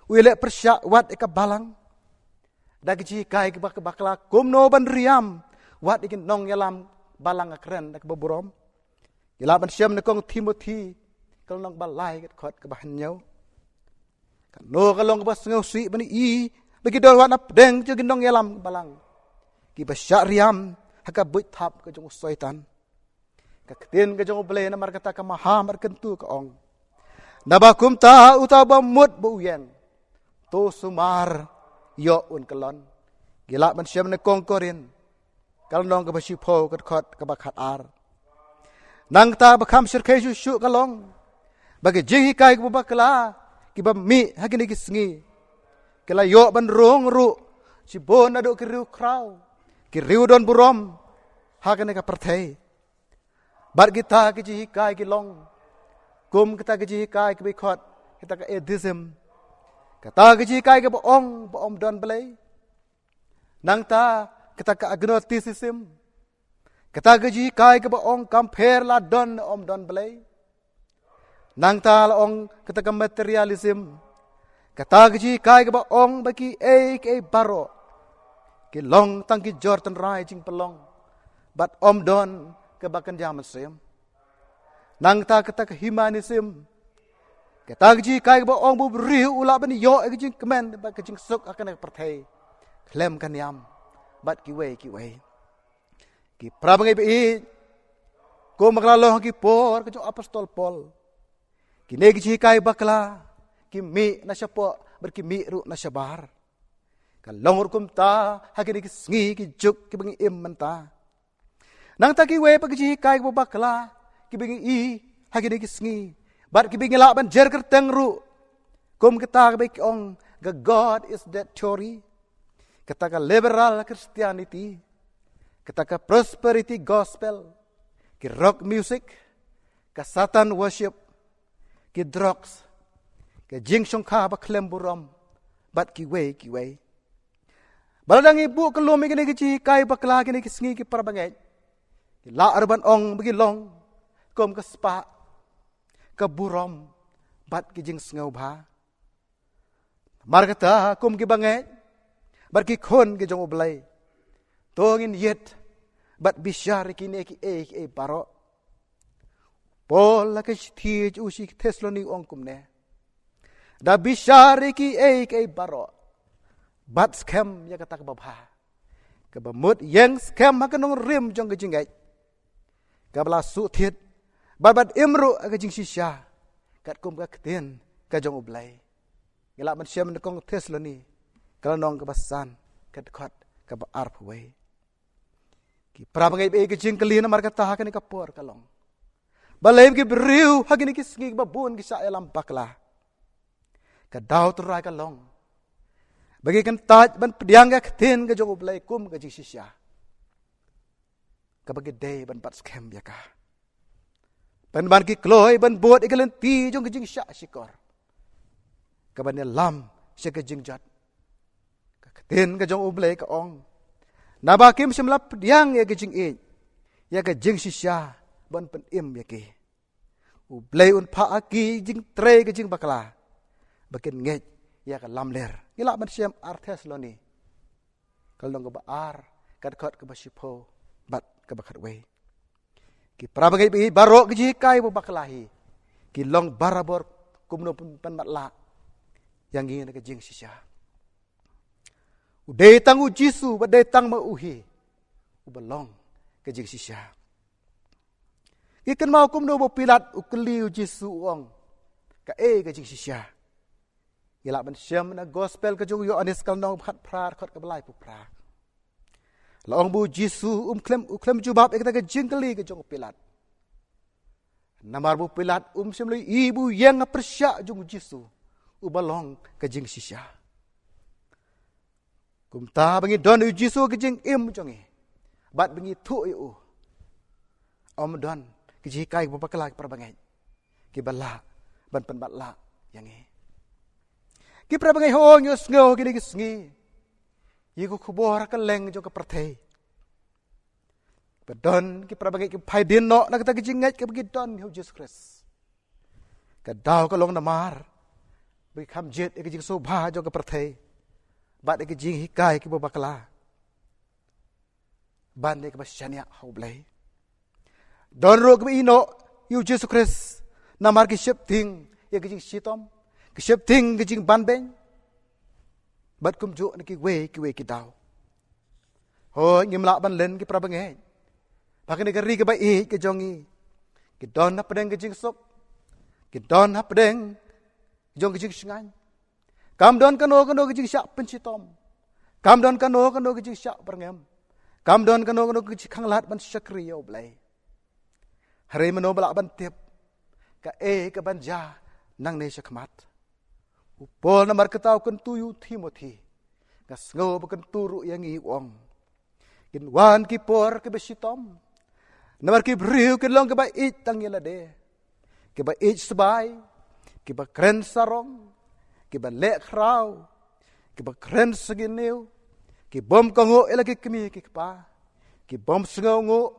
Speaker 4: wile persyak wat eka balang dagi ji kai ke bakla kumno ban riam wat ikin nong yalam balang akren dak boborom yalam ban syam nekong Timothy kal nong balai ket khot ke bahan nyau kan no kalong ke bas ngau si bani bagi dol wat nap deng je gendong yalam balang ki basyak riam haka buit thap ke jong soitan ka ketin ke jong ble na mar kata ka maha mar kentu ka ong nabakum ta utaba mut bu yen tu sumar yo un kalon gila ban syam ne kong korin kal nong ka basi pho kat khot ka bakhat ar nang ta bakham sirkhai shu kalong bagi jihi kai ku bakla ki ba mi hagini ki sngi kala yo ban rong ru si bon ado ki riu kraw ki riu don burom hagane ka perthai bar kita ki jihi kai ki long kum kita ki jihi kai ki bi khot kita ka edism kata keji kai ke boong don belai nang ta kata ka agnosticism kata keji kai ke boong compare la don belai nang ta la ong kata ka materialism kata keji kai ke boong bagi ke baro ke long tang ki jordan rai jing pelong bat don ke bakan jaman sem nang ta kata ka humanism kata keji kai ke boong bu riu ula bani yo keji kemen ba keji suk akan perthai klem kan yam bat ki we ki prabangai be ko maklalo ki por kejo apostol Paul ki ne keji kai bakla ki mi na syapo berki mi ru na syabar kalong kum ta hakini ki sngi ki juk ki bangi im menta nang ta ki we pa keji kai ke bakla ki bangi hakini ki sngi bat ki bingila ban jer kerteng ru kum kita ke ong God is that theory kita ka liberal Christianity kita ka prosperity gospel ki rock music ka satan worship ki drugs ka jing shong kha ba klem burom bat ki we baladang ibu kelum kini ki kai bakla kini ki sngi ki parbangai ki la arban ong bagi long kum ka spa keburom bat kijing sengau bha markata kum ki bangai bar ki khon ki jong oblai tongin yet bat bisyar ki ne ki e baro pol la ki thi u shi Thessaloni ong kum ne da bisyar ki e baro bat scam ya kata ka babha ka bamut yang scam ha kanong rim jong ki jingai ka bla su thiet bat imru ka jing shisha kat kum ka kten ka jong oblai Gila man siam kong Tesla ni. Kalau nong kebasan kedekot kebaar pawai. Ki prabangai be ke jingkeli na marka ta hakani kapor kalong. Balai ki beriu hakini ki sngi babun ki sa elam bakla. Kadau turai kalong. Bagi kan taj ban pediang ka ktin ke jong blai kum ke jing sisya. Kabagi day ban pat scam ya ka. Ban ki kloy ban bot ikalen pi jong ke jing sya sikor. Kaban lam siya ke jing jat. Tin ka jong ublay ka ong. Nabakim simlap pediang ya ke jing e. Ya ke jing sisya ban pen im ya ke. Ublay un pa aki jing tre ke jing bakla. Bakin ngej ya ke lam ler. Gila man siam artes lo ni. Kalau nong baar kadkot ke basipo bat ke bakat we. Ki prabagai bi baro ke jikai bo baklahi. Ki long barabor kumno pen matla. Yang ingin ke jing sisya. Uday tang u Jisu, badai tang ma uhi. Ubalong ke jing sisya. Ikan mau kum no bo pilat ukeli u Jisu uang. Ka ke jing sisya. Gila ban siam na gospel ke jong yo anis kal nong khat prar khot ke belai pu pra. Laong bu Jisu klem jubab ke jing keli ke jong pilat. Namar bu pilat simlui ibu yang persya jong Jisu. Ubalong ke jing sisya. Kumta bangi don u Jisu ke jing im jongi. Bat bangi tu u. Om don ke jikai bu pakala ke perbangai. Ki bala ban pen batla yang e. Ki perbangai ho nyos ngo ki sngi. Yiku kubor ka leng jo ke perthei. Bedon ki perbangai ki pai din no na kata ke jingat ke bagi don hu Jesus Christ. Ka daw ka long namar. Bagi kam jet ke jing sobha jo ke perthei. Bat ke jing hikai ke babakla. Ban ke basyania hau blai. Don ro ke ino yu Jesus Christ namar ki ship ting ya ke jing sitom. Ke ship ting ke jing banbeng. Bat kum jo ki we ki daw. Ho ngimla ban len ki prabangai. Pakai negeri ke bai ke jongi. Ki don na pedeng ke jing sop. Ki don na pedeng jong kejing sengan. Kam don kano kejing syak pencitom. Kam don kano kejing syak perngem. Kam don kano kejing kanglat ban syakri ya oblay. Hari meno balak ban tip. Ka ke banja nang ne syakmat. Upol namar ketau kan tuyu Timothy. Kas ngo bakan turu yang iwong. Kin wan ki por ke besitom. Namar ki briu ke long ke ba it tang yelade. Ke ba it sebai. Kiba keren sarong, kiba lek kraw, kiba keren seginiu, kibom kongo elagi kemi kikpa, kibom sengongo,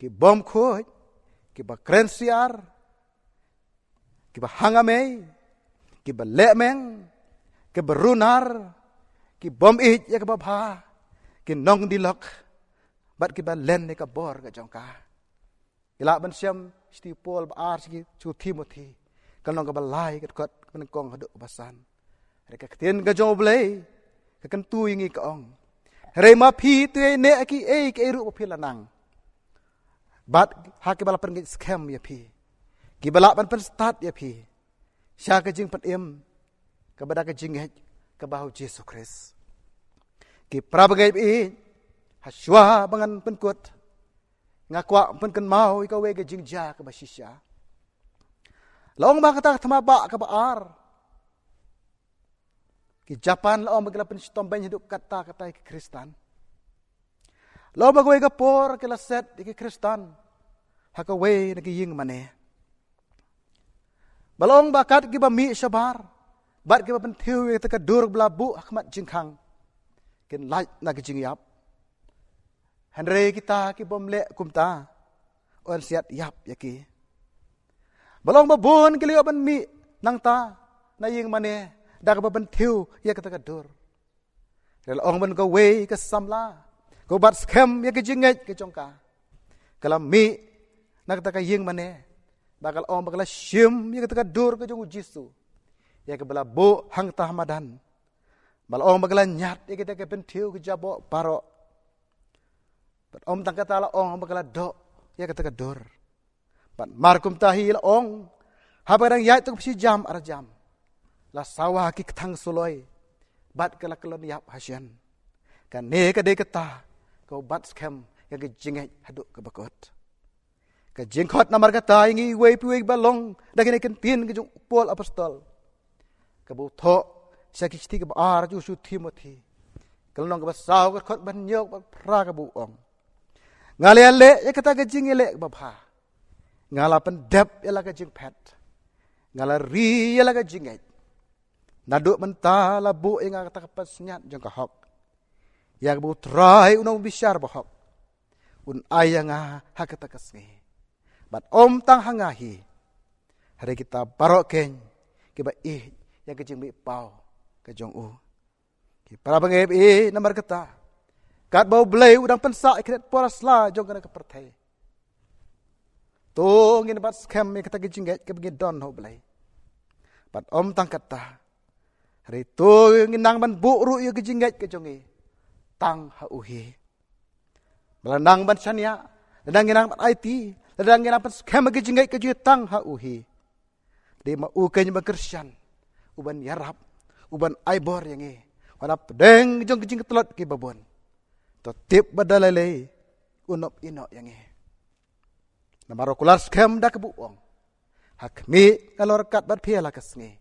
Speaker 4: kibom kuy, kiba keren siar, kiba hangamei, kiba lekmeng, kiba runar, kibom it ya kiba bha, kinong dilok, bat kiba len ne kabor ka jongka. Ila ban siam stipol baar sigi chu Timothy. Kalau nong kebalai kat menengkong haduk basan. Mereka ketien gajong belai. Kakan tu ingi kaong. Hei ma pi tu ne aki ke iru pi lanang. Bat haki bala pen scam ya pi. Ki bala pen start ya pi. Sya kejing pen im. Kepada kejing ke bahu Jesus Christ. Ki prabagai pi. Haswa bangan pen kut. Ngakwa pen ken mau ikawe kejing ja ke basisya. Laong ba kata tamaba ka baar. Ki Japan laong bagla pen sitomben hidup kata ki Kristan. Laong bagwe ka por kila set ki Kristan. Hakawe nagi ying mane. Balong bakat ki ba mi sabar. Bat ki ba pen thiu ta ka dur blabu hakmat jingkhang. Ken light nagi jingyap. Henry kita ki bom le kumta. On siat yap yaki. Balong babon kili ban mi nang ta na ying mane da ka ban thiu ya ka ta dur. Rel ong ban ka we ka samla. Ko bat scam ya ka jinget ka jongka. Kala mi na ka ying mane bakal ong bakal shim ya ka dur ka jong Jisu. Ya ka bala bo hang ta hamadan. Bal ong bakal nyat ya ka ban thiu ka jabo paro. Bat om tang kata la ong bakal do ya ka dur. Pat markum tahil ong habarang yai tu si jam ar jam. la sawah ki ketang suloi bat kala kelon yap hasian kan ne ka de kata ko bat scam ya ke jingai haduk ke bakot ka jingkhot namar kata ingi wei pi balong dagene kan tin ke jung pol apostol ka bu tho saki sti ke ar ju su Timothy kalong ke basau ke khot ban yok ba pra ka bu ong ngale le ya kata ke jingele ba pha ngala pendap ya la ke jing pet ngala ri ya la ke jingai naduk menta la bu inga kata kapas nyat jang ka hok ya bu trai unang bisyar ba hok un ayanga hakata kasngi bat om tang hangahi hari kita baroken ke ba yang ke jing bi pau ke jong u ki para bangep namar kata kat bau blai udang pensa ikret porasla jong kana ke pertai to ngin bat scam me kata ke jingget ke bagi don ho blai bat om tang kata hari to nginang ban bu ru ye ke jingget ke jongi tang ha uhi belandang ban sania ledang nginang ban IT ledang nginang ban scam ke jingget ke jongi tang ha uhi de ma u ke nyba Kristen uban yarap uban aibor yang e wana pedeng jong ke jing telot ki babon to tip badalale unop ino yang e namaro kular scam da ke buong hakmi kalor kat bat phia la kasngi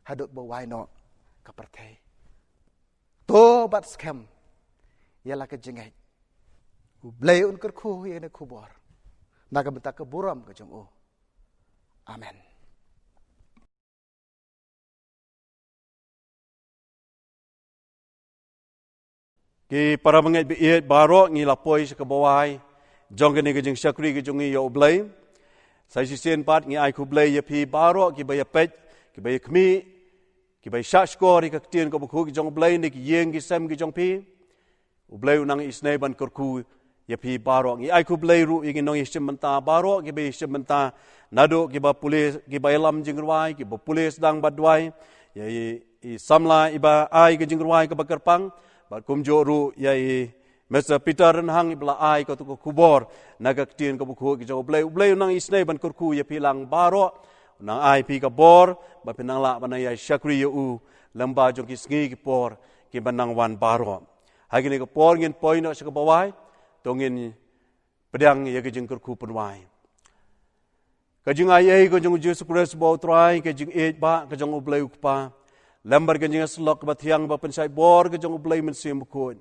Speaker 4: haduk bo waino kapertai to bat scam yala ke jingai ublai un kerku yene kubor naga betak ke buram ke jong o amen
Speaker 1: ki para menget bi baro ngi lapoi se ke bawai jong ke ni ke jing syakri ke jong yo blai sai si sen pat ngi ai ku blai ye pi baro ki ba ye pet ki ba ye khmi ki ba sha skor ki tien ko bu ki jong blai ni ki yeng ki sem ki jong pi u blai unang isnei ban korku ye pi baro ngi ai ku blai ru ngi nong isim menta baro ki ba isim menta nado ki ba pulis ki ba lam jing ruai ki ba pulis dang badwai ye i samla iba ai ke jing ruai ke bakerpang bat kumjo ru ye Mr. Peter hang ibla ai ko tu kubor naga tien ko buku ki jo blai nang isnei ban kurku ye pilang baro nang ai pi ka bor ba pinang la ban ya syakri u lamba jong ki sngi ki por ki banang wan baro hagini ko por ngin poino se ko bawai tongin pedang ye ki jing kurku penwai ka jing ai ko jong Jesus Christ bo trai ka jing e ba ka jong blai ukpa lambar ka jing slok ba thiang ba pensai bor ka jong blai men sim ko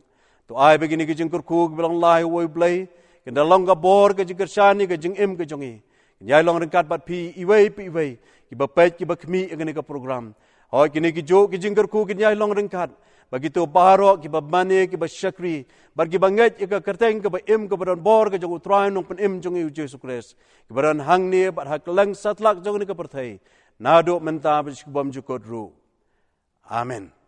Speaker 1: to ai begini ke jing kurku bilang lai woi blai ke dalong ka bor ke jing kershani ke jing im ke jongi nyai long rengkat bat pi iwei ki ba pet ki ba khmi ngene ka program hoi kini ki jo ke jing kurku ke nyai long rengkat begitu baro ki ba mane ki ba syakri bar ki banget ka kerteng ke ba im ke badan bor ke jong utrai nong pen im jongi Jesus Christ ki badan hang ni bat hak lang satlak jong ni ka perthai nado menta ba bam jukot ru amen